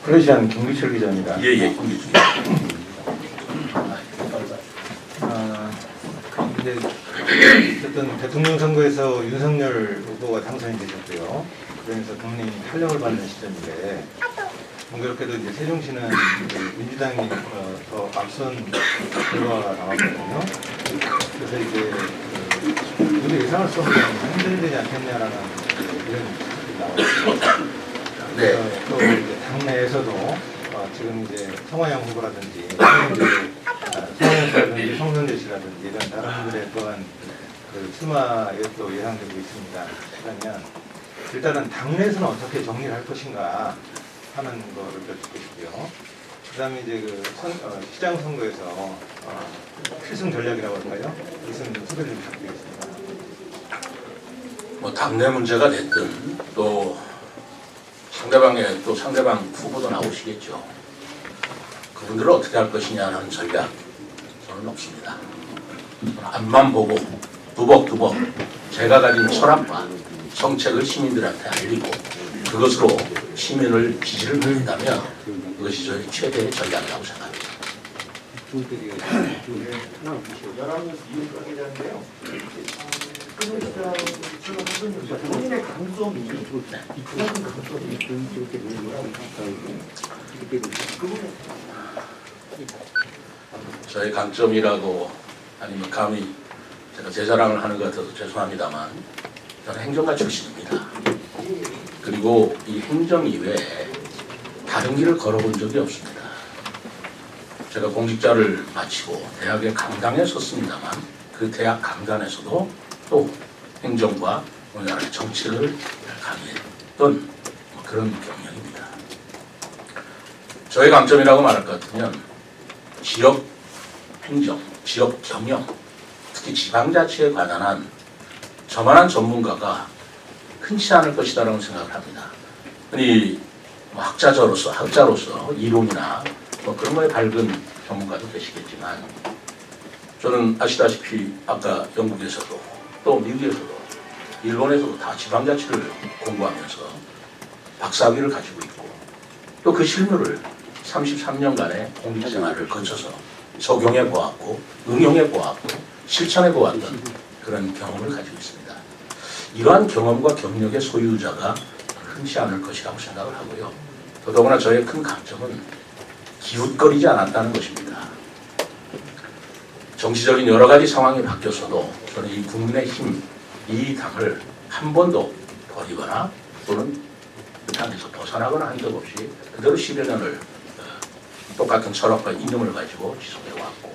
플래시한 김기철 기자입니다. 예예. 김기철. 이제 어쨌든 대통령 선거에서 윤석열 후보가 당선이 되셨고요. 그러면서 국민이 탄력을 받는 시점인데 공교롭게도 이제 세종시는 민주당이 더 앞선 결과가 나왔거든요. 그래서 이제 우리 예상할 수 없는 흔들리지 않겠냐라는 이런 나왔어요. 네. 또 이제 당내에서도 지금 이제 성화영 후보라든지 성화영 씨라든지 성선재 씨라든지 이런 다른 분들의 또한 그 출마에 또 예상되고 있습니다. 그러면 일단은 당내에서는 어떻게 정리를 할 것인가 하는 거를 여쭙고 싶고요. 그 다음에 이제 그 시장 선거에서 필승 전략이라고 할까요? 무슨 소개를 좀 부탁드리겠습니다. 뭐 당내 문제가 됐든 또 상대방 후보도 나오시겠죠. 그분들을 어떻게 할 것이냐는 전략 저는 없습니다. 앞만 보고 두벅두벅 제가 가진 철학과 정책을 시민들한테 알리고 그것으로 시민을 지지를 받는다면 그것이 저희 최대의 전략이라고 생각합니다. 본인의 강점이 저의 강점이라고 아니면 감히 제가 제 자랑을 하는 것 같아서 죄송합니다만 저는 행정가 출신입니다. 그리고 이 행정 이외에 다른 길을 걸어본 적이 없습니다. 제가 공직자를 마치고 대학의 강당에 섰습니다만 그 대학 강단에서도 또 행정과 우리나라의 정치를 강의했던 그런 경력입니다. 저의 강점이라고 말할 것 같으면 지역 행정, 지역 경영, 특히 지방자치에 관한 저만한 전문가가 흔치 않을 것이다라고 생각을 합니다. 흔히 학자로서 이론이나 그런 거에 밝은 전문가도 계시겠지만 저는 아시다시피 아까 영국에서도 또 미국에서도 일본에서도 다 지방자치를 공부하면서 박사학위를 가지고 있고 또 그 실무를 33년간의 공직생활을 거쳐서 적용해 보았고 응용해 보았고 실천해 보았던 그런 경험을 가지고 있습니다. 이러한 경험과 경력의 소유자가 흔치 않을 것이라고 생각을 하고요. 더더구나 저의 큰 강점은 기웃거리지 않았다는 것입니다. 정치적인 여러 가지 상황이 바뀌었어도 저는 이 국민의힘 이 당을 한 번도 버리거나 또는 그 당에서 벗어나거나 한 적 없이 그대로 10여 년을 똑같은 철학과 이념을 가지고 지속해왔고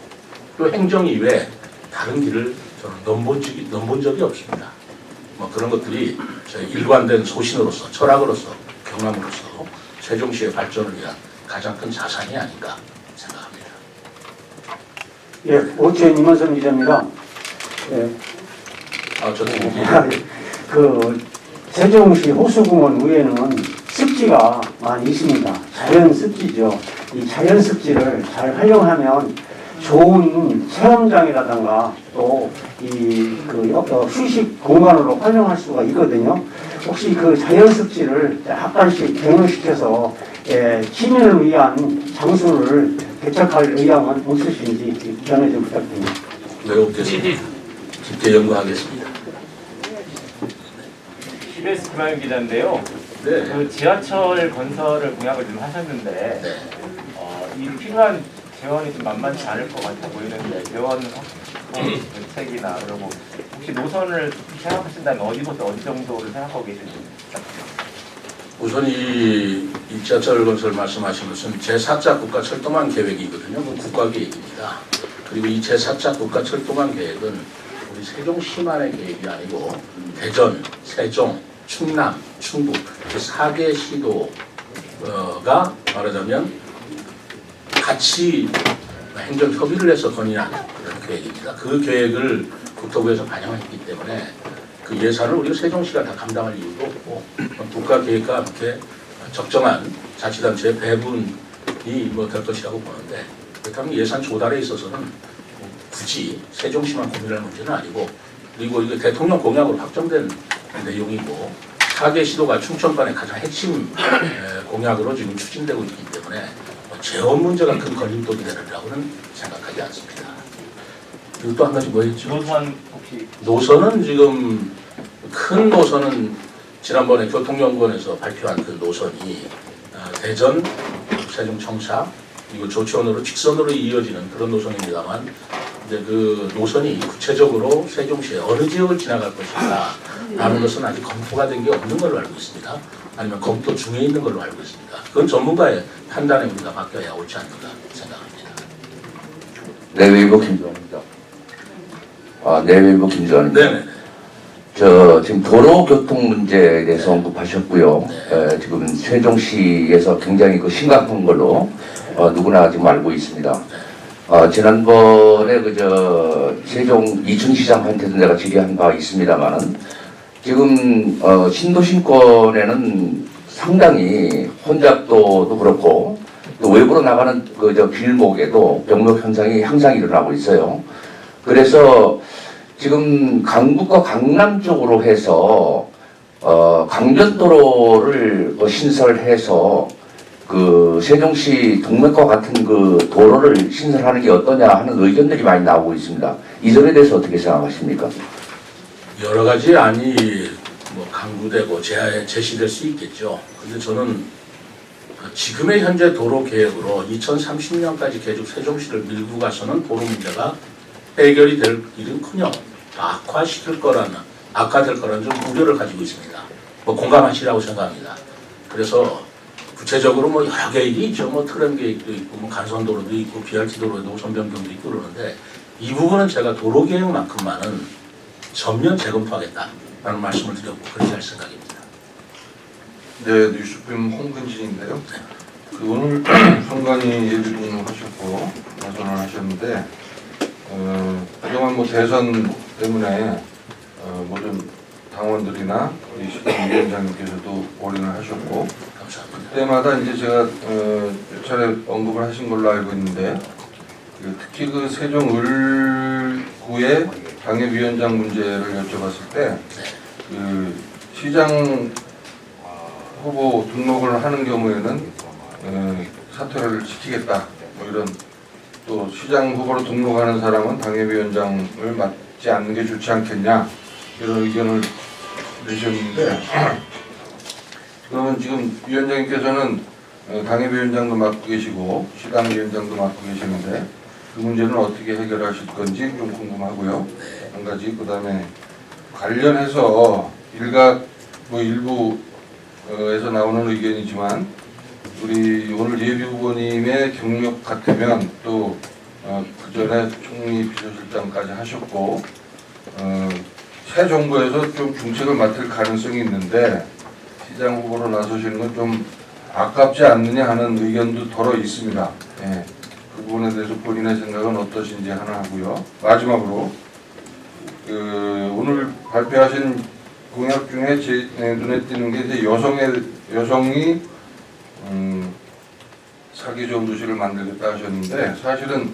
또 행정 이외에 다른 길을 저는 넘본 적이 없습니다. 그런 것들이 저희 일관된 소신으로서 철학으로서 경험으로서 세종시의 발전을 위한 가장 큰 자산이 아닌가 생각합니다. 예, 오태현 이만선 기자입니다. 예. 저는 그 세종시 호수공원 위에는 습지가 많이 있습니다. 자연 습지죠. 이 자연 습지를 잘 활용하면 좋은 체험장이라든가 또 휴식 공간으로 활용할 수가 있거든요. 혹시 그 자연 습지를 약간씩 변형시켜서 시민을 위한 장소를 개척할 의향은 없으신지 견해 좀 부탁드립니다. 외롭겠습니다. 깊게 연구하겠습니다. CBS 김하윤 기자인데요. 네. 그 지하철 건설을 공약을 좀 하셨는데 네. 이 필요한 재원이 좀 만만치 않을 것 같아 보이는데 재원 확보 대책이나 그리고 혹시 노선을 생각하신다면 어디부터 어디 정도를 생각하고 계신지. 우선 이 지하철 건설 말씀하신 것은 제4차 국가철도망 계획이거든요. 그 국가계획입니다. 그리고 이 제4차 국가철도망 계획은 우리 세종시만의 계획이 아니고 대전, 세종, 충남, 충북 그 4개 시도가 말하자면 같이 행정 협의를 해서 건의한 그런 계획입니다. 그 계획을 국토부에서 반영했기 때문에 그 예산을 우리가 세종시가 다 감당할 이유도 없고 국가계획과 함께 적정한 자치단체의 배분이 될 것이라고 보는데 그렇다면 예산 조달에 있어서는 굳이 세종시만 고민할 문제는 아니고 그리고 이게 대통령 공약으로 확정된 내용이고 4개 시도가 충청권의 가장 핵심 공약으로 지금 추진되고 있기 때문에 재원 문제가 큰 걸림돌이 되리라고는 생각하지 않습니다. 그리고 또 한 가지 뭐였죠? 노선 혹시 노선은 지금 큰 노선은 지난번에 교통연구원에서 발표한 그 노선이 대전, 세종 청사 그리고 조치원으로 직선으로 이어지는 그런 노선입니다만 이제 그 노선이 구체적으로 세종시의 어느 지역을 지나갈 것인가 라는 것은 아직 검토가 된 게 없는 걸로 알고 있습니다. 아니면 검토 중에 있는 걸로 알고 있습니다. 그건 전문가의 판단에 우리가 맡겨야 옳지 않는가 생각합니다. 내외부 김조환입니다. 내외부 김조환입니다. 네네. 지금 도로교통 문제에 대해서 언급하셨고요. 지금 세종시에서 굉장히 심각한 걸로 누구나 지금 알고 있습니다. 지난번에 세종 이춘시장한테도 내가 질의한 바 있습니다만은 지금 신도심권에는 상당히 혼잡도도 그렇고 또 외부로 나가는 길목에도 병목 현상이 항상 일어나고 있어요. 그래서 지금 강북과 강남 쪽으로 해서 강변도로를 신설해서 세종시 동맥과 같은 도로를 신설하는 게 어떠냐 하는 의견들이 많이 나오고 있습니다. 이 점에 대해서 어떻게 생각하십니까? 여러 가지 안이 강구되고 제시될 수 있겠죠. 그런데 저는 지금의 현재 도로 계획으로 2030년까지 계속 세종시를 밀고 가서는 도로 문제가 해결이 될 일은커녕 악화될 거라는 좀 우려를 가지고 있습니다. 공감하시라고 생각합니다. 그래서 구체적으로 여러 계획이 있죠. 트램 계획도 있고 간선도로도 있고 BRT 도로 노선 변경도 있고 그러는데 이 부분은 제가 도로 계획만큼만은 전면 재검토하겠다라는 말씀을 드렸고 그렇게 할 생각입니다. 네, 뉴스룸 홍근진인데요. 오늘 선관위 예비군하셨고 나선을 하셨는데 그동안 대선 때문에 모든 당원들이나 우리 시장위원장님께서도 올인을 하셨고 감사합니다. 그때마다 이제 제가 몇 차례 언급을 하신 걸로 알고 있는데 특히 세종을구의 당협위원장 문제를 여쭤봤을 때 시장 후보 등록을 하는 경우에는 사퇴를 시키겠다 이런 또 시장 후보로 등록하는 사람은 당협위원장을 맡지 않는 게 좋지 않겠냐 이런 의견을 내셨는데 그러면 지금 위원장님께서는 당협위원장도 맡고 계시고 시당위원장도 맡고 계시는데 그 문제는 어떻게 해결하실 건지 좀 궁금하고요. 한 가지 그다음에 관련해서 일각 일부에서 나오는 의견이지만 우리 오늘 예비 후보님의 경력 같으면 또 그 전에 총리 비서실장까지 하셨고 새 정부에서 좀 중책을 맡을 가능성이 있는데 시장 후보로 나서시는 건 좀 아깝지 않느냐 하는 의견도 덜어 있습니다. 예. 그 부분에 대해서 본인의 생각은 어떠신지 하나 하고요. 마지막으로 오늘 발표하신 공약 중에 제 눈에 띄는 게 이제 여성이 사기 좋은 도시를 만들겠다 하셨는데 사실은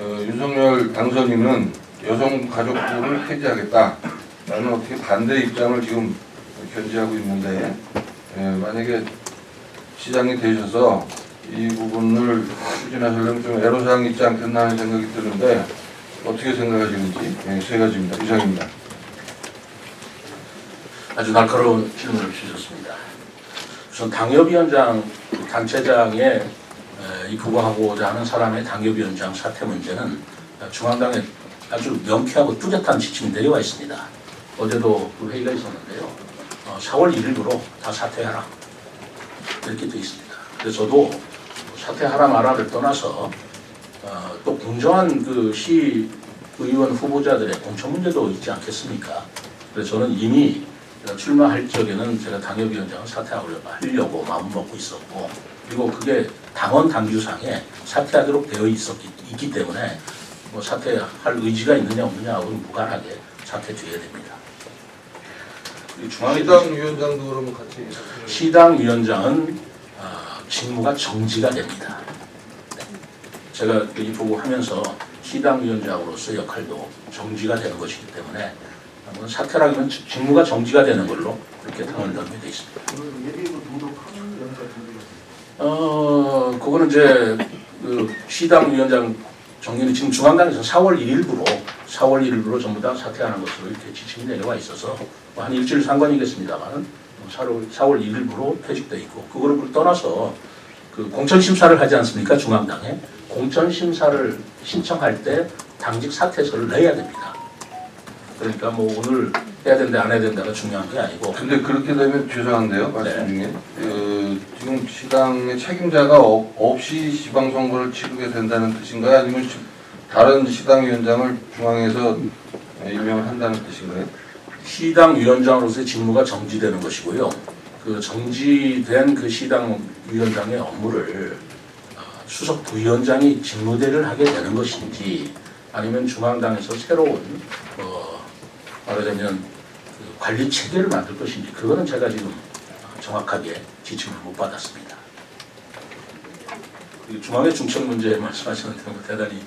윤석열 당선인은 여성가족부를 폐지하겠다라는 어떻게 반대 입장을 지금 견지하고 있는데 만약에 시장이 되셔서 이 부분을 추진하시려면 좀 애로사항이 있지 않겠나 하는 생각이 드는데 어떻게 생각하시는지 세 가지입니다. 이상입니다. 아주 날카로운 질문을 주셨습니다. 우선 당협위원장 단체장에 부과하고자 하는 사람의 당협위원장 사퇴 문제는 중앙당에 아주 명쾌하고 뚜렷한 지침이 내려와 있습니다. 어제도 그 회의가 있었는데요. 4월 1일부로 다 사퇴하라 이렇게 되어 있습니다. 그래서 저도 사퇴하라 마라를 떠나서 또 공정한 시의원 후보자들의 공천 문제도 있지 않겠습니까? 그래서 저는 이미 출마할 적에는 제가 당협위원장을 사퇴하려고 마음먹고 있었고 그리고 그게 당원 당규상에 사퇴하도록 되어 있기 때문에 사퇴할 의지가 있느냐 없느냐하고는 무관하게 사퇴드려야 됩니다. 시당위원장도 그러면 같이 시당위원장은 직무가 정지가 됩니다. 네. 제가 이 보고 하면서 시당위원장으로서 역할도 정지가 되는 것이기 때문에 사퇴라기면 직무가 정지가 되는 걸로 그렇게 당헌정에 되어 있습니다. 그거는 이제 그 시당 위원장 정리는 지금 중앙당에서 4월 1일부로 전부 다 사퇴하는 것으로 이렇게 지침이 내려와 있어서 한 일주일 상관이겠습니다만 4월 1일부로 퇴직돼 있고 그거를 떠나서 그 공천심사를 하지 않습니까? 중앙당에 공천심사를 신청할 때 당직 사퇴서를 내야 됩니다. 그러니까 뭐 오늘 해야 된다 안 해야 된다가 중요한 게 아니고. 근데 그렇게 되면 죄송한데요, 말씀 네. 중에 지금 시당의 책임자가 없이 지방선거를 치르게 된다는 뜻인가요? 아니면 다른 시당위원장을 중앙에서 임명을 한다는 뜻인가요? 시당 위원장으로서의 직무가 정지되는 것이고요. 그 정지된 그 시당 위원장의 업무를 수석 부위원장이 직무대를 하게 되는 것인지 아니면 중앙당에서 새로운 말하자면 그 관리 체계를 만들 것인지 그거는 제가 지금 정확하게 지침을 못 받았습니다. 중앙의 중청 문제 말씀하시는 데 대단히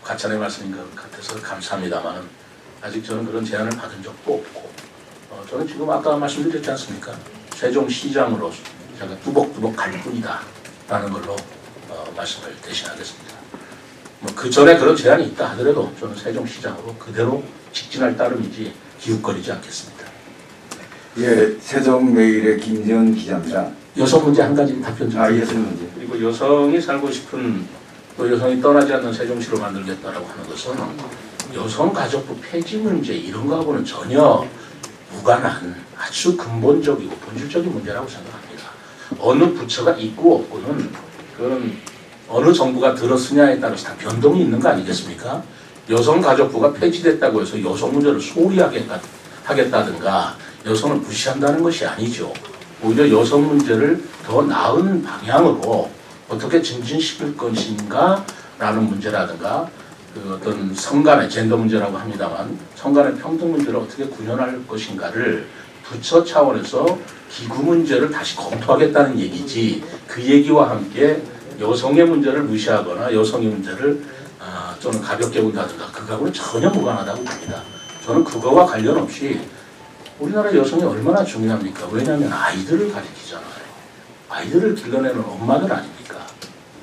과찬의 말씀인 것 같아서 감사합니다만 아직 저는 그런 제안을 받은 적도 없고 저는 지금 아까 말씀드렸지 않습니까? 세종시장으로 제가 뚜벅뚜벅 갈 뿐이다 라는 걸로 말씀을 대신하겠습니다. 뭐 그 전에 그런 제안이 있다 하더라도 저는 세종시장으로 그대로 직진할 따름이지 기웃거리지 않겠습니다. 예, 세종메일의 김재원 기자입니다. 여성 문제 한 가지 답변 좀 드리겠습니다. 여성 문제. 그리고 여성이 살고 싶은 또 여성이 떠나지 않는 세종시로 만들겠다라고 하는 것은 여성가족부 폐지 문제 이런 거하고는 전혀 무관한 아주 근본적이고 본질적인 문제라고 생각합니다. 어느 부처가 있고 없고는 그건 어느 정부가 들었으냐에 따라서 다 변동이 있는 거 아니겠습니까? 여성가족부가 폐지됐다고 해서 여성 문제를 소홀히 하겠다든가 여성을 무시한다는 것이 아니죠. 오히려 여성 문제를 더 나은 방향으로 어떻게 증진시킬 것인가 라는 문제라든가 그 어떤 성간의 젠더 문제라고 합니다만 성간의 평등 문제를 어떻게 구현할 것인가를 부처 차원에서 기구 문제를 다시 검토하겠다는 얘기지 그 얘기와 함께 여성의 문제를 무시하거나 여성의 문제를 저는 가볍게 본다든가 그거하고는 전혀 무관하다고 봅니다. 저는 그거와 관련 없이 우리나라 여성이 얼마나 중요합니까? 왜냐하면 아이들을 가르치잖아요. 아이들을 길러내는 엄마들 아닙니까?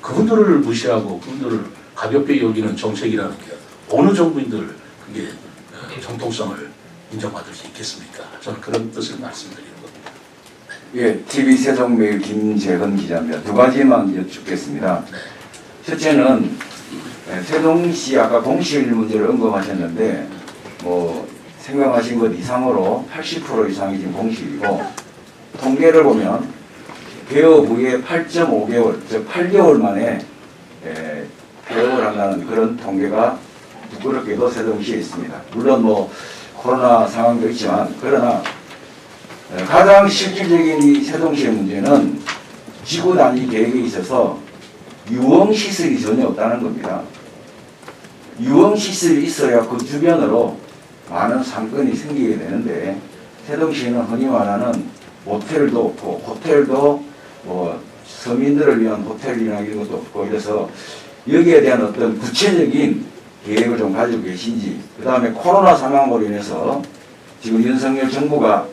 그분들을 무시하고 그분들을 가볍게 여기는 정책이라는 게 어느 정부인들 그게 정통성을 인정받을 수 있겠습니까? 저는 그런 뜻을 말씀드리는 겁니다. 예, TV 세종메일 김재헌 기자입니다. 두 가지만 여쭙겠습니다. 네. 첫째는 세종시 아까 공실 문제를 언급하셨는데 뭐 생각하신 것 이상으로 80% 이상이 지금 공실이고 통계를 보면 개업 후에 8.5개월, 즉 8개월 만에 개업을 한다는 그런 통계가 부끄럽게도 세종시에 있습니다. 물론 뭐 코로나 상황도 있지만 그러나 가장 실질적인 이 세종시의 문제는 지구 단위 계획에 있어서 유흥시설이 전혀 없다는 겁니다. 유흥시설이 있어야 그 주변으로 많은 상권이 생기게 되는데 세종시는 흔히 말하는 모텔도 없고 호텔도 뭐 서민들을 위한 호텔이나 이런 것도 없고 이래서 여기에 대한 어떤 구체적인 계획을 좀 가지고 계신지 그 다음에 코로나 상황으로 인해서 지금 윤석열 정부가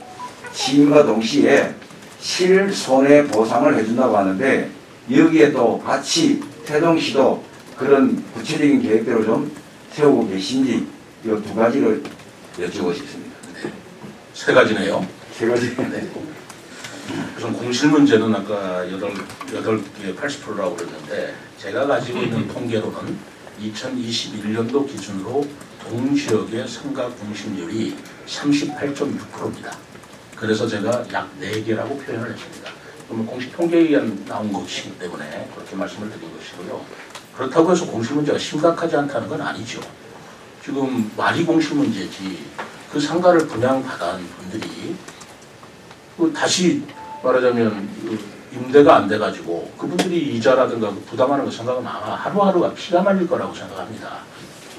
취임과 동시에 실손해보상을 해준다고 하는데 여기에 또 같이 세종시도 그런 구체적인 계획대로 좀 세우고 계신지 이 두 가지를 여쭈고 싶습니다. 세 가지네요. 세 가지. 네. 우선 공실 문제는 아까 8개 80%라고 그랬는데 제가 가지고 있는 통계로는 2021년도 기준으로 동지역의 상가 공실률이 38.6%입니다. 그래서 제가 약 4개라고 표현을 했습니다. 그러면 공식 통계에 의한 나온 것이기 때문에 그렇게 말씀을 드린 것이고요. 그렇다고 해서 공실 문제가 심각하지 않다는 건 아니죠. 지금 말이 공실 문제지 그 상가를 분양받은 분들이 다시 말하자면 임대가 안 돼가지고 그분들이 이자라든가 부담하는 거 생각하면 아마 하루하루가 피가 말릴 거라고 생각합니다.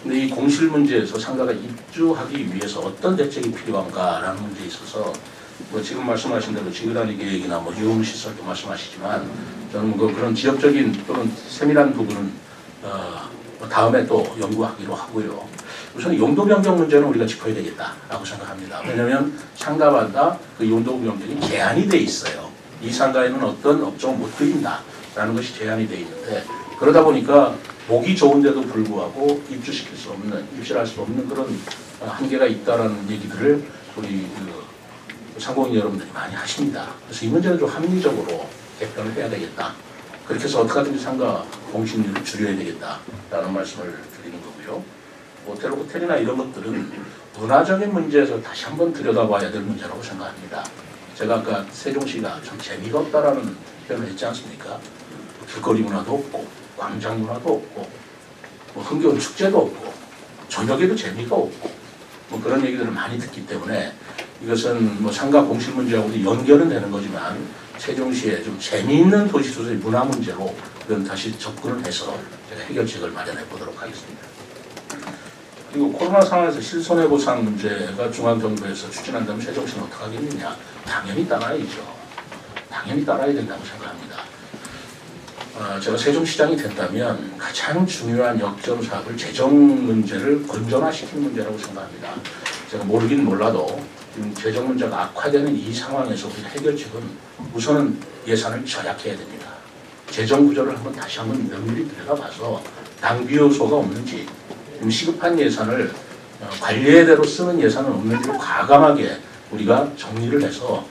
근데 이 공실 문제에서 상가가 입주하기 위해서 어떤 대책이 필요한가라는 문제에 있어서 뭐 지금 말씀하신 대로 지구단위 계획이나 뭐 유흥시설도 말씀하시지만 저는 뭐 그런 지역적인 또는 세밀한 부분은 다음에 또 연구하기로 하고요. 우선 용도 변경 문제는 우리가 짚어야 되겠다라고 생각합니다. 왜냐하면 상가마다 그 용도 변경이 제한이 돼 있어요. 이 상가에는 어떤 업종을 못 드린다라는 것이 제한이 돼 있는데 그러다 보니까 보기 좋은데도 불구하고 입주시킬 수 없는, 입주할 수 없는 그런 한계가 있다라는 얘기들을 우리 상공인 여러분들이 많이 하십니다. 그래서 이 문제는 좀 합리적으로 개편을 해야 되겠다. 그렇게 해서 어떻게 하든지 상가 공실률을 줄여야 되겠다라는 말씀을 드리는 거고요. 호텔이나 이런 것들은 문화적인 문제에서 다시 한번 들여다봐야 될 문제라고 생각합니다. 제가 아까 세종시가 참 재미가 없다라는 표현을 했지 않습니까? 길거리 문화도 없고 광장 문화도 없고 뭐 흥겨운 축제도 없고 저녁에도 재미가 없고 뭐 그런 얘기들을 많이 듣기 때문에 이것은 뭐 상가 공실 문제하고도 연결은 되는 거지만 세종시의 좀 재미있는 도시소설 문화 문제로 그건 다시 접근을 해서 제가 해결책을 마련해 보도록 하겠습니다. 그리고 코로나 상황에서 실손해보상 문제가 중앙정부에서 추진한다면 세종시는 어떻게 하겠느냐? 당연히 따라야죠. 당연히 따라야 된다고 생각합니다. 제가 세종시장이 된다면 가장 중요한 역점 사업을 재정 문제를 건전화시키는 문제라고 생각합니다. 제가 모르긴 몰라도 지금 재정 문제가 악화되는 이 상황에서 우리 해결책은 우선은 예산을 절약해야 됩니다. 재정 구조를 다시 한번 면밀히 들여다봐서 낭비 요소가 없는지 시급한 예산을 관리대로 쓰는 예산은 없는지를 과감하게 우리가 정리를 해서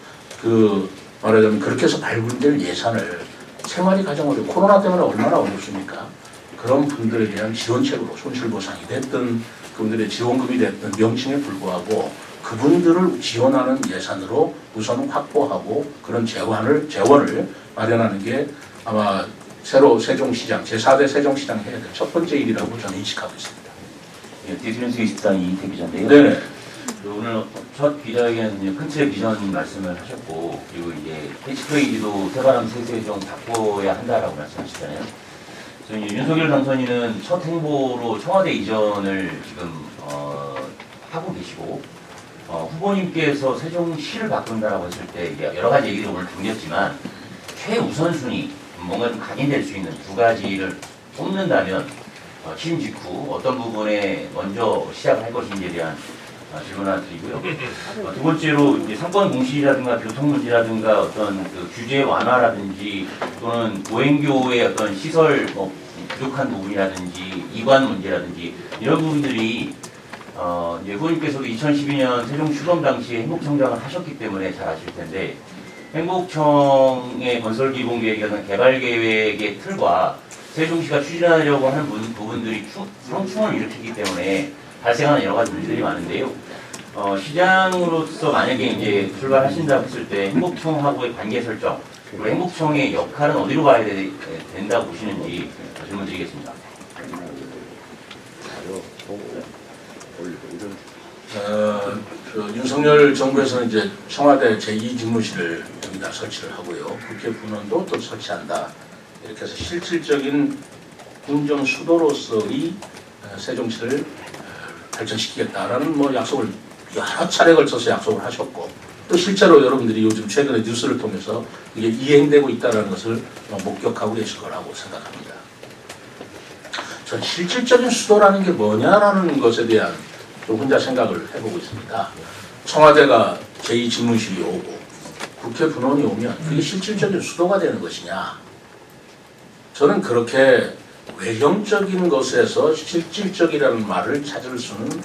말하자면 그렇게 해서 발굴될 예산을 생활이 가장 어려워 코로나 때문에 얼마나 어렵습니까? 그런 분들에 대한 지원책으로 손실보상이 됐든 그분들의 지원금이 됐든 명칭에 불구하고 그분들을 지원하는 예산으로 우선 확보하고 그런 재원을 마련하는 게 아마 새로 세종시장, 제4대 세종시장 해야 될 첫 번째 일이라고 저는 인식하고 있습니다. 예, 디스플레이스 24 이인택 기자인데요. 네네. 오늘 첫 기자회견은 큰 틀의 비전 말씀을 하셨고, 그리고 이제 캐치프레이즈도 새바람 새세종 바꿔야 한다라고 말씀하시잖아요. 그래서 이제 윤석열 당선인은 첫 행보로 청와대 이전을 지금 하고 계시고, 후보님께서 세종시를 바꾼다라고 했을 때 이제 여러 가지 얘기를 오늘 드렸지만 최우선순위 뭔가 좀 각인될 수 있는 두 가지를 뽑는다면 취임 직후 어떤 부분에 먼저 시작을 할 것인지에 대한 질문 하나 드리고요. 두 번째로 이제 상권 공실이라든가 교통 문제라든가 어떤 그 규제 완화라든지 또는 보행교의 어떤 시설 부족한 부분이라든지 이관 문제라든지 이런 부분들이 이제 후보님께서도 2012년 세종 출범 당시에 행복청장을 하셨기 때문에 잘 아실 텐데 행복청의 건설기본계획이라는 개발계획의 틀과 세종시가 추진하려고 하는 부분들이 상충을 일으키기 때문에 발생하는 여러 가지 문제들이 많은데요. 시장으로서 만약에 이제 출발하신다고 했을 때 행복청하고의 관계 설정, 그리고 행복청의 역할은 어디로 가야 된다고 보시는지 질문 드리겠습니다. 윤석열 정부에서는 이제 청와대 제2집무실을 여기다 설치를 하고요. 국회 분원도 또 설치한다. 이렇게 해서 실질적인 궁정 수도로서의 세종시를 발전시키겠다라는 약속을 여러 차례 걸쳐서 약속을 하셨고 또 실제로 여러분들이 요즘 최근에 뉴스를 통해서 이게 이행되고 있다는 것을 목격하고 계실 거라고 생각합니다. 전 실질적인 수도라는 게 뭐냐라는 것에 대한 좀 혼자 생각을 해보고 있습니다. 청와대가 제2집무실이 오고 국회 분원이 오면 그게 실질적인 수도가 되는 것이냐? 저는 그렇게 외형적인 것에서 실질적이라는 말을 찾을 수는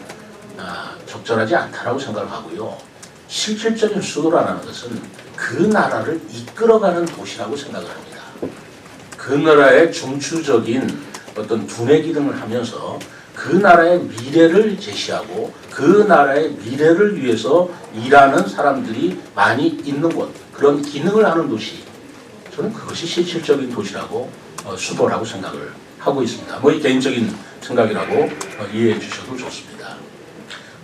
적절하지 않다라고 생각을 하고요. 실질적인 수도라는 것은 그 나라를 이끌어가는 도시라고 생각을 합니다. 그 나라의 중추적인 어떤 두뇌 기능을 하면서 그 나라의 미래를 제시하고 그 나라의 미래를 위해서 일하는 사람들이 많이 있는 곳, 그런 기능을 하는 도시. 저는 그것이 실질적인 도시라고 수도라고 생각을 하고 있습니다. 이 개인적인 생각이라고 이해해 주셔도 좋습니다.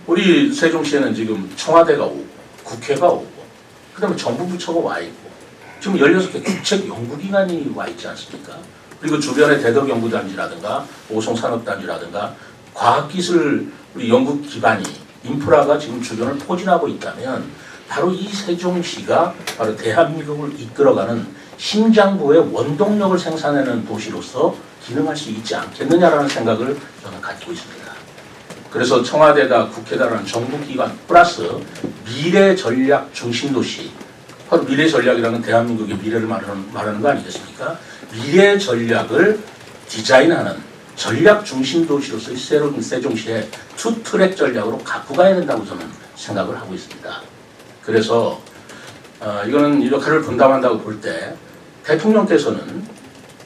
우리 세종시에는 지금 청와대가 오고 국회가 오고 그 다음에 정부 부처가 와 있고 지금 16개 국책연구기관이 와 있지 않습니까? 그리고 주변의 대덕연구단지라든가 오송산업단지라든가 과학기술 우리 연구기관이 인프라가 지금 주변을 포진하고 있다면 바로 이 세종시가 바로 대한민국을 이끌어가는 심장부의 원동력을 생산하는 도시로서 기능할 수 있지 않겠느냐라는 생각을 저는 갖고 있습니다. 그래서 청와대다 국회다라는 정부기관 플러스 미래 전략 중심 도시, 바로 미래 전략이라는 대한민국의 미래를 말하는 거 아니겠습니까? 미래 전략을 디자인하는 전략 중심 도시로서의 새로운 세종시의 투 트랙 전략으로 갖고 가야 된다고 저는 생각을 하고 있습니다. 그래서 이거는 이 역할을 분담한다고 볼 때 대통령께서는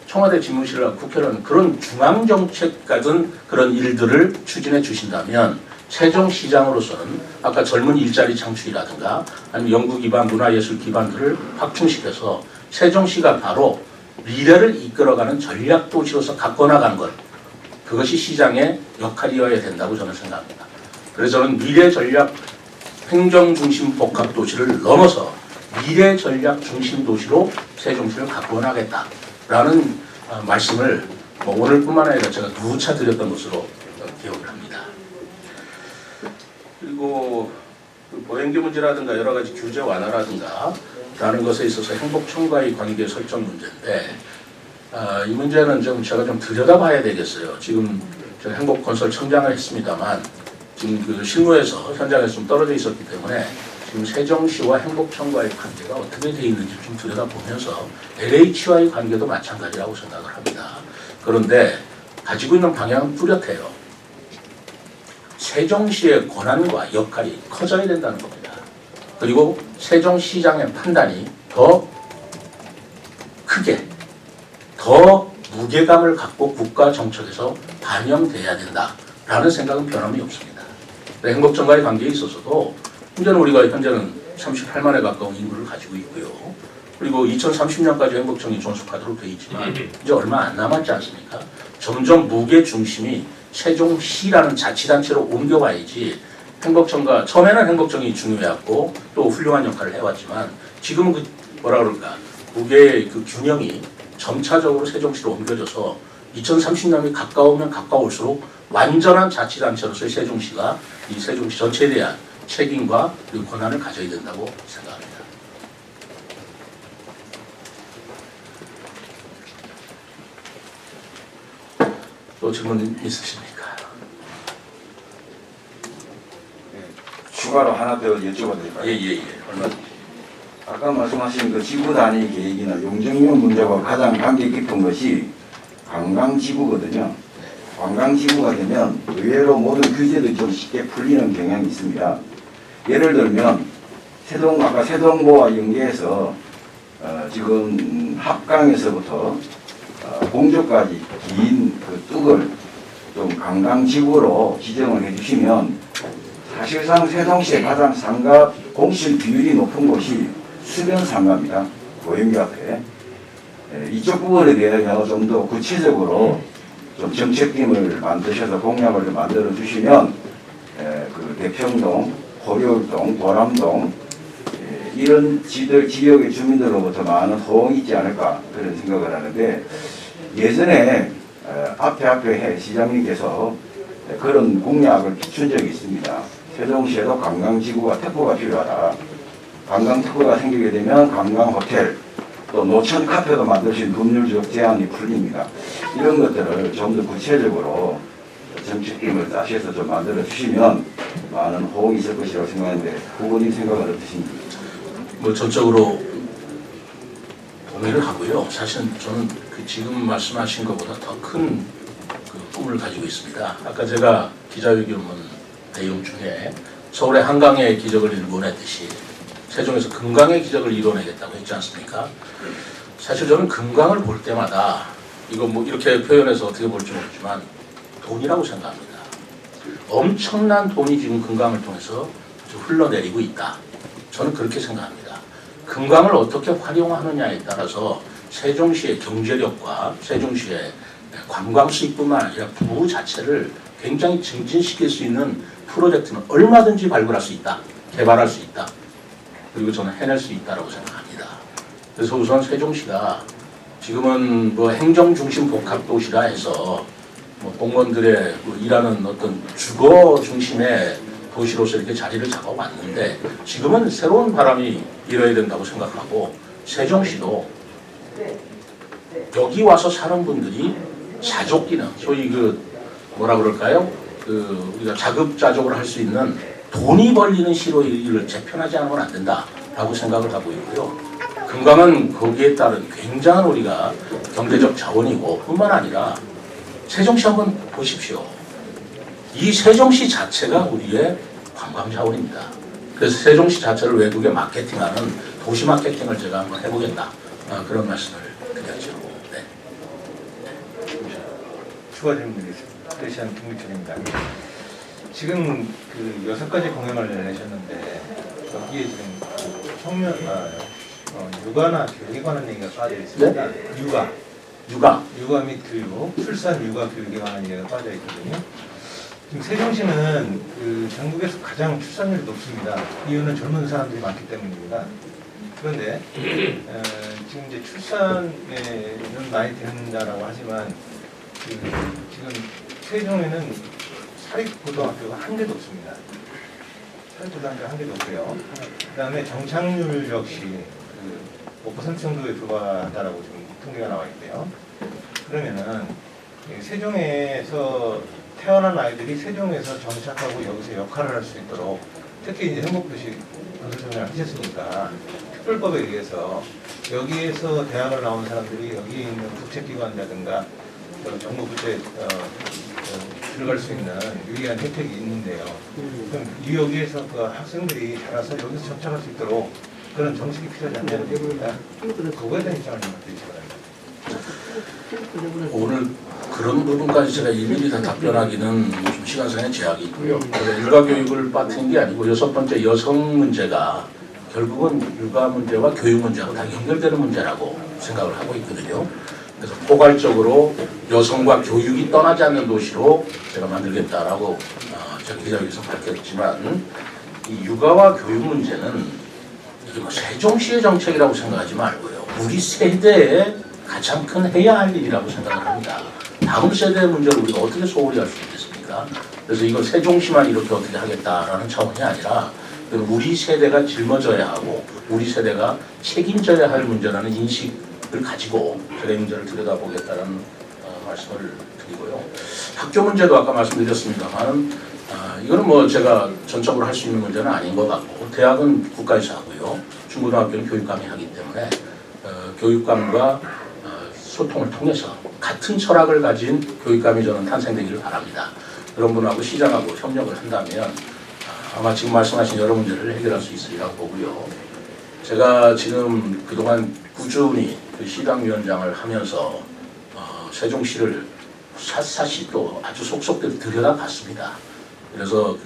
청와대 집무실과 국회라는 그런 중앙정책 같은 그런 일들을 추진해 주신다면 세종시장으로서는 아까 젊은 일자리 창출이라든가 아니면 연구 기반, 문화예술 기반들을 확충시켜서 세종시가 바로 미래를 이끌어가는 전략 도시로서 갖고 나가는 것, 그것이 시장의 역할이어야 된다고 저는 생각합니다. 그래서 저는 미래 전략 행정 중심 복합 도시를 넘어서 미래 전략 중심 도시로 세종시를 갖고 나가겠다라는 말씀을 오늘뿐만 아니라 제가 누차 드렸던 것으로 기억을 합니다. 그리고 보행기 문제라든가 여러 가지 규제 완화라든가 라는 것에 있어서 행복청과의 관계 설정 문제인데 이 문제는 제가 좀 들여다봐야 되겠어요. 지금 제가 행복건설청장을 했습니다만 지금 그 실무에서 현장에서 좀 떨어져 있었기 때문에 지금 세종시와 행복청과의 관계가 어떻게 되어 있는지 좀 들여다보면서 LH와의 관계도 마찬가지라고 생각을 합니다. 그런데 가지고 있는 방향은 뚜렷해요. 세종시의 권한과 역할이 커져야 된다는 겁니다. 그리고 세종시장의 판단이 더 크게, 더 무게감을 갖고 국가 정책에서 반영돼야 된다라는 생각은 변함이 없습니다. 행복청과의 관계에 있어서도 현재는 38만에 가까운 인구를 가지고 있고요. 그리고 2030년까지 행복청이 존속하도록 되어 있지만 이제 얼마 안 남았지 않습니까? 점점 무게 중심이 세종시라는 자치단체로 옮겨와야지 행복청과 처음에는 행복청이 중요해왔고 또 훌륭한 역할을 해왔지만 지금은 무게의 그 균형이 점차적으로 세종시로 옮겨져서 2030년이 가까우면 가까울수록 완전한 자치단체로서의 세종시가 이 세종시 전체에 대한 책임과 그리고 권한을 가져야 된다고 생각합니다. 또 질문 있으십니까? 추가로 하나 더 여쭤봐도 될까요? 예. 얼마든지. 아까 말씀하신 그 지구 단위 계획이나 용적률 문제와 가장 관계 깊은 것이 관광지구거든요. 관광지구가 되면 의외로 모든 규제도 좀 쉽게 풀리는 경향이 있습니다. 예를 들면 아까 세동보와 연계해서 지금 합강에서부터 공주까지 긴 그 뚝을 좀 관광지구로 지정을 해주시면 사실상 세종시의 가장 상가 공실 비율이 높은 곳이 수변 상가입니다. 보행기 앞에. 이쪽 부분에 대해서 좀 더 구체적으로 좀 정책팀을 만드셔서 공약을 좀 만들어 주시면 그 대평동, 고려울동, 보람동 이런 지역의 주민들로부터 많은 호응이 있지 않을까 그런 생각을 하는데 예전에 앞에 시장님께서 그런 공약을 비춘 적이 있습니다. 세종시에도 관광지구가 특구가 필요하다. 관광특구가 생기게 되면 관광호텔 또 노천 카페도 만드신 법률적 제한이 풀립니다. 이런 것들을 좀 더 구체적으로 정책팀을 따셔서 좀 만들어 주시면 많은 호응이 있을 것이라고 생각하는데 후보님 생각은 어떠신지? 전적으로 동의를 하고요. 사실은 저는 지금 말씀하신 것보다 더 큰 꿈을 가지고 있습니다. 아까 제가 기자회견문 내용 중에 서울의 한강의 기적을 일궈냈듯이 세종에서 금강의 기적을 이뤄내겠다고 했지 않습니까? 사실 저는 금강을 볼 때마다 이거 이렇게 표현해서 어떻게 볼지 모르지만 돈이라고 생각합니다. 엄청난 돈이 지금 금강을 통해서 흘러내리고 있다. 저는 그렇게 생각합니다. 금강을 어떻게 활용하느냐에 따라서 세종시의 경제력과 세종시의 관광 수익뿐만 아니라 부부 자체를 굉장히 증진시킬 수 있는 프로젝트는 얼마든지 발굴할 수 있다. 개발할 수 있다. 그리고 저는 해낼 수 있다고 생각합니다. 그래서 우선 세종시가 지금은 행정중심 복합도시라 해서 공무원들의 일하는 어떤 주거 중심의 도시로서 이렇게 자리를 잡아왔는데 지금은 새로운 바람이 일어야 된다고 생각하고 세종시도 여기 와서 사는 분들이 자족기능, 소위 우리가 자급자족을 할 수 있는 돈이 벌리는 시로 일을 재편하지 않으면 안 된다라고 생각을 하고 있고요. 금강은 거기에 따른 굉장한 우리가 경제적 자원이고 뿐만 아니라 세종시 한번 보십시오. 이 세종시 자체가 우리의 관광 자원입니다. 그래서 세종시 자체를 외국에 마케팅하는 도시 마케팅을 제가 한번 해보겠다. 그런 말씀을 드렸죠. 네. 추가 질문드리겠습니다. 크리스찬 김민철입니다. 지금 그 6가지 공약을 내셨는데 여기에 지금 육아나 교육에 관한 얘기가 빠져 있습니다. 네? 육아 및 교육, 출산 육아 교육에 관한 얘기가 빠져 있거든요. 지금 세종시는 그 전국에서 가장 출산율이 높습니다. 이유는 젊은 사람들이 많기 때문입니다. 그런데 지금 이제 출산에는 많이 된다라고 하지만 지금 세종에는 사립고등학교가 한 개도 없습니다. 사립고등학교가 한 개도 없고요. 그 다음에 정착률 역시 5% 정도에 불과하다라고 지금 통계가 나와 있대요. 그러면은 세종에서 태어난 아이들이 세종에서 정착하고 여기서 역할을 할 수 있도록 특히 이제 행복도시 건설정리를 하셨으니까 특별법에 의해서 여기에서 대학을 나온 사람들이 여기 있는 국책기관이라든가 정부 부처에 들어갈 수 있는 유리한 혜택이 있는데요. 그럼 여기에서 그 학생들이 자라서 여기서 정착할 수 있도록 그런 정책이 필요하지 않냐는 얘기입니다. 그거에 대한 입장을 좀 드리시 바랍니다. 오늘 그런 부분까지 제가 일일이 다 답변하기는 좀 시간상의 제약이 있고요. 육아 교육을 빠뜨린 게 아니고 6번째 여성 문제가 결국은 육아 문제와 교육 문제하고 다 연결되는 문제라고 생각을 하고 있거든요. 그래서 포괄적으로 여성과 교육이 떠나지 않는 도시로 제가 만들겠다라고 제가 기자회견에서 밝혔지만 이 육아와 교육 문제는 이게 뭐 세종시의 정책이라고 생각하지 말고요. 우리 세대의 가장 큰 해야 할 일이라고 생각을 합니다. 다음 세대의 문제를 우리가 어떻게 소홀히 할 수 있겠습니까? 그래서 이거 세종시만 이렇게 어떻게 하겠다라는 차원이 아니라 우리 세대가 짊어져야 하고 우리 세대가 책임져야 할 문제라는 인식을 가지고 제가 이 문제를 들여다보겠다는 말씀을 드리고요. 학교 문제도 아까 말씀드렸습니다만 이거는 뭐 제가 전적으로 할 수 있는 문제는 아닌 것 같고 대학은 국가에서 하고요. 중고등학교는 교육감이 하기 때문에 교육감과 소통을 통해서 같은 철학을 가진 교육감이 저는 탄생되기를 바랍니다. 그런 분하고 시장하고 협력을 한다면 아마 지금 말씀하신 여러 문제를 해결할 수 있으리라고 보고요. 제가 지금 그동안 꾸준히 그 시당위원장을 하면서 세종시를 샅샅이 또 아주 속속들이 들여다봤습니다. 그래서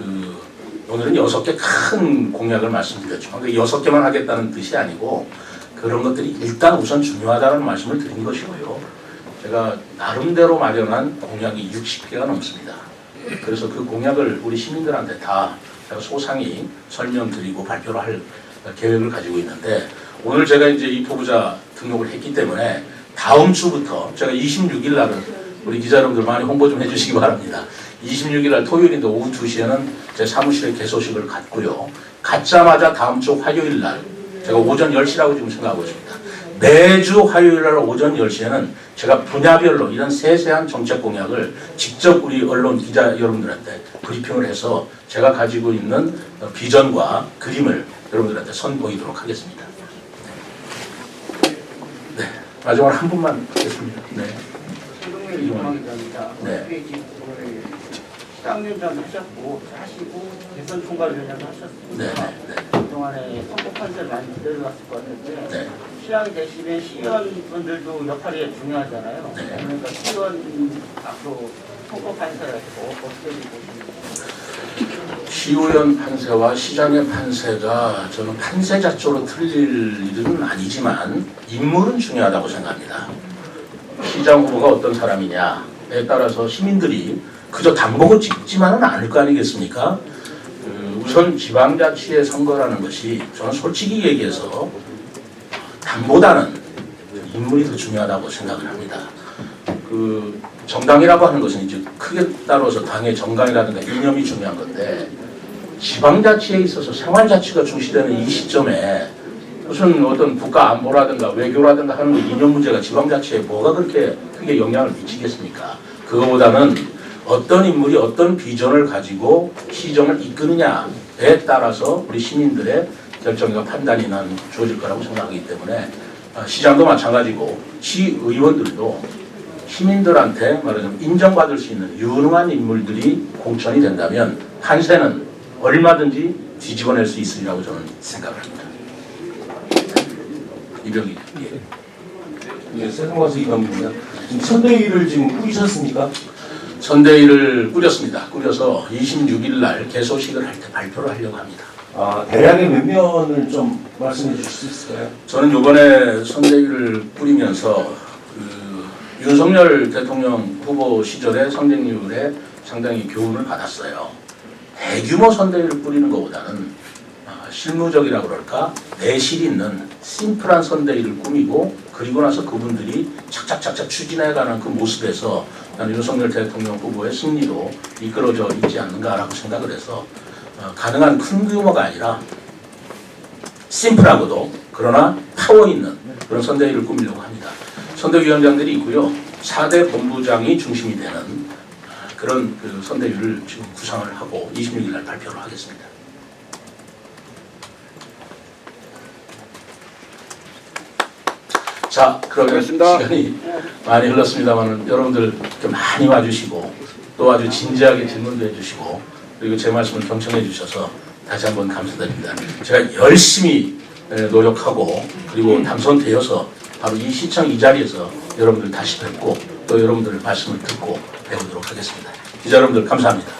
오늘은 6개 큰 공약을 말씀드렸지만 6개만 하겠다는 뜻이 아니고 그런 것들이 일단 우선 중요하다는 말씀을 드린 것이고요. 제가 나름대로 마련한 공약이 60개가 넘습니다. 그래서 그 공약을 우리 시민들한테 다 제가 소상히 설명드리고 발표를 할 계획을 가지고 있는데 오늘 제가 이제 이 포부자 등록을 했기 때문에 다음 주부터 제가 26일 날은 우리 기자 여러분들 많이 홍보 좀 해주시기 바랍니다. 26일 날 토요일인데 오후 2시에는 제 사무실에 개소식을 갖고요. 갖자마자 다음 주 화요일 날 제가 오전 10시라고 지금 생각하고 있습니다. 매주 화요일 날 오전 10시에는 제가 분야별로 이런 세세한 정책 공약을 직접 우리 언론 기자 여러분들한테 브리핑을 해서 제가 가지고 있는 비전과 그림을 여러분들한테 선보이도록 하겠습니다. 네, 마지막으로 한 분만 하겠습니다. 네. 네. 시당위원장 하셨고 대선 총괄위원장도 하셨습니다. 네. 네. 그동안에 선거 판세를 많이 기다려왔을 것 같은데 네. 시장이 되시면 시의원분들도 역할이 중요하잖아요. 네. 그러니까 시의원 앞으로 선거 판세를 어떻게 보십니까? 시의원 판세와 시장의 판세가 저는 판세 자체로 틀릴 일은 아니지만 인물은 중요하다고 생각합니다. 시장 후보가 어떤 사람이냐에 따라서 시민들이 그저 당보고 찍지만은 않을 거 아니겠습니까? 우선 지방자치의 선거라는 것이 저는 솔직히 얘기해서 당보다는 인물이 더 중요하다고 생각을 합니다. 정당이라고 하는 것은 이제 크게 따라서 당의 정강이라든가 이념이 중요한 건데 지방자치에 있어서 생활자치가 중시되는 이 시점에 무슨 어떤 국가 안보라든가 외교라든가 하는 이념 문제가 지방자치에 뭐가 그렇게 크게 영향을 미치겠습니까? 그거보다는 어떤 인물이 어떤 비전을 가지고 시정을 이끄느냐에 따라서 우리 시민들의 결정과 판단이 난 주어질 거라고 생각하기 때문에 시장도 마찬가지고 시의원들도 시민들한테 말하자면 인정받을 수 있는 유능한 인물들이 공천이 된다면 판세는 얼마든지 뒤집어낼 수 있으리라고 저는 생각합니다. 이병기. 예, 세종가수 이병기입니다. 지금 선대위를 지금 꾸리셨습니까? 선대위를 꾸렸습니다. 꾸려서 26일 날 개소식을 할 때 발표를 하려고 합니다. 대략의 면면을 좀 말씀해 주실 수 있을까요? 저는 이번에 선대위를 꾸리면서 윤석열 대통령 후보 시절의 선대위에 상당히 교훈을 받았어요. 대규모 선대위를 꾸리는 것보다는 실무적이라고 그럴까 내실 있는 심플한 선대위를 꾸미고 그리고 나서 그분들이 착착착착 추진해가는 그 모습에서 나는 윤석열 대통령 후보의 승리로 이끌어져 있지 않는가라고 생각을 해서 가능한 큰 규모가 아니라 심플하고도 그러나 파워 있는 그런 선대위를 꾸미려고 합니다. 선대위원장들이 있고요. 4대 본부장이 중심이 되는 그런 그 선대위를 지금 구상을 하고 26일 날 발표를 하겠습니다. 자, 그러면 시간이 많이 흘렀습니다만 여러분들 좀 많이 와주시고 또 아주 진지하게 질문도 해주시고 그리고 제 말씀을 경청해 주셔서 다시 한번 감사드립니다. 제가 열심히 노력하고 그리고 당선되어서 바로 이 시청 이 자리에서 여러분들 다시 뵙고 또 여러분들의 말씀을 듣고 배우도록 하겠습니다. 기자 여러분들 감사합니다.